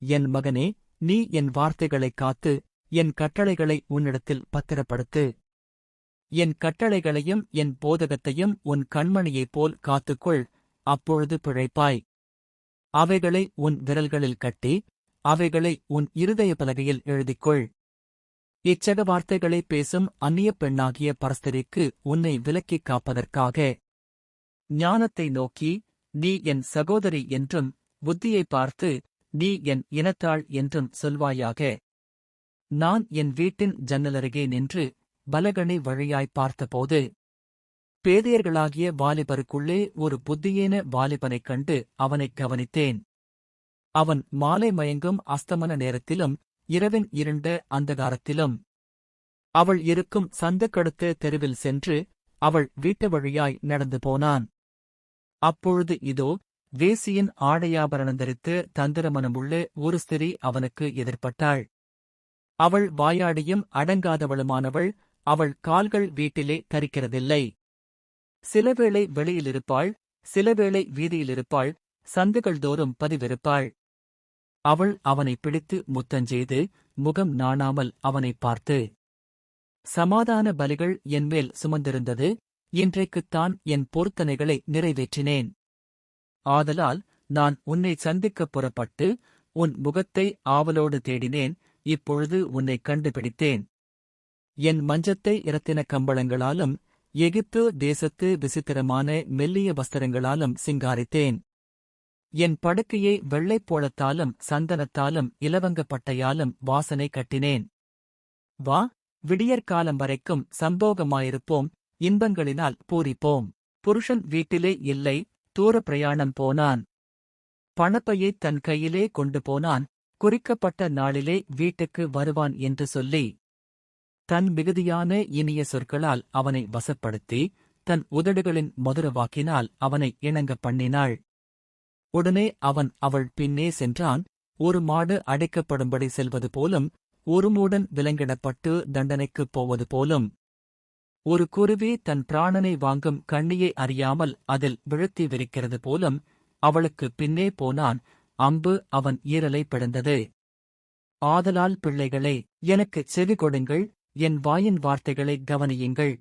என் மகனே, நீ என் வார்த்தைகளைக் காத்து, என் கட்டளைகளை உன்னிடத்தில் பத்திரப்படுத்து. என் கட்டளைகளையும் என் போதகத்தையும் உன் கண்மணியைப் போல் காத்துக்கொள், அப்பொழுது பிழைப்பாய். அவைகளை உன் விரல்களில் கட்டி, அவைகளை உன் இருதய பலகையில் எழுதிக்கொள். இச்சக வார்த்தைகளை பேசும் அந்நியப் பெண்ணாகிய பரஸ்திரிக்கு உன்னை விலக்கிக் காப்பதற்காக. ஞானத்தை நோக்கி, நீ என் சகோதரி என்றும், புத்தியைப் பார்த்து, நீ என் இனத்தாள் என்றும் சொல்வாயாக. நான் என் வீட்டின் ஜன்னலருகே நின்று, பலகணி வழியாய்ப் பார்த்தபோது, பேதையர்களாகிய வாலிபருக்குள்ளே ஒரு புத்தியேன வாலிபனைக் கண்டு அவனைக் கவனித்தேன். அவன் மாலை மயங்கும் அஸ்தமன நேரத்திலும், இரவின் இருண்ட அந்தகாரத்திலும், அவள் இருக்கும் சந்துக்கடுத்த தெருவில் சென்று, அவள் வீட்டு வழியாய் நடந்து போனான். அப்பொழுது இதோ, வேசியின் ஆடையாபரணம் தரித்து தந்திரமனமுள்ள ஒரு ஸ்திரீ அவனுக்கு எதிர்ப்பட்டாள். அவள் வாயாடியும் அடங்காதவளுமானவள், அவள் கால்கள் வீட்டிலே தரிக்கிறதில்லை. சிலவேளை வெளியிலிருப்பாள், சிலவேளை வீதியிலிருப்பாள், சந்துகள் தோறும் பதிவிருப்பாள். அவள் அவனைப் பிடித்து முத்தஞ்செய்து, முகம் நாணாமல் அவனைப் பார்த்து, சமாதான பலிகள் என்மேல் சுமந்திருந்தது, இன்றைக்குத்தான் என் பொருத்தனைகளை நிறைவேற்றினேன். ஆதலால் நான் உன்னை சந்திக்கப் புறப்பட்டு, உன் முகத்தை ஆவலோடு தேடினேன், இப்பொழுது உன்னைக் கண்டுபிடித்தேன். என் மஞ்சத்தை இரத்தின கம்பளங்களாலும், எகிப்து தேசத்து விசித்திரமான மெல்லிய வஸ்திரங்களாலும் சிங்காரித்தேன். என் படுக்கையை வெள்ளைப்போளத்தாலும் சந்தனத்தாலும் இலவங்கப்பட்டையாலும் வாசனை கட்டினேன். வா, விடியற்காலம் வரைக்கும் சம்போகமாயிருப்போம், இன்பங்களினால் பூரிப்போம். புருஷன் வீட்டிலே இல்லை, தூர பிரயாணம் போனான். பணப்பையைத் தன் கையிலே கொண்டு போனான், குறிக்கப்பட்ட நாளிலே வீட்டுக்கு வருவான் என்று சொல்லி, தன் மிகுதியான இனிய சொற்களால் அவனை வசப்படுத்தி, தன் உதடுகளின் மதுர வாக்கினால் அவனை இணங்கப் பண்ணினாள். உடனே அவன் அவள் பின்னே சென்றான், ஒரு மாடு அடைக்கப்படும்படி செல்வது போலும், ஒரு மூடன் விலங்கிடப்பட்டு தண்டனைக்குப் போவது போலும். ஒரு குருவி தன் பிராணனை வாங்கும் கண்ணியை அறியாமல் அதில் விழுத்தி விரிக்கிறது போலும், அவளுக்குப் பின்னே போனான், அம்பு அவன் ஈரலை பிளந்தது. ஆதலால் பிள்ளைகளே, எனக்குச் செவி கொடுங்கள், என் வாயின் வார்த்தைகளைக் கவனியுங்கள்.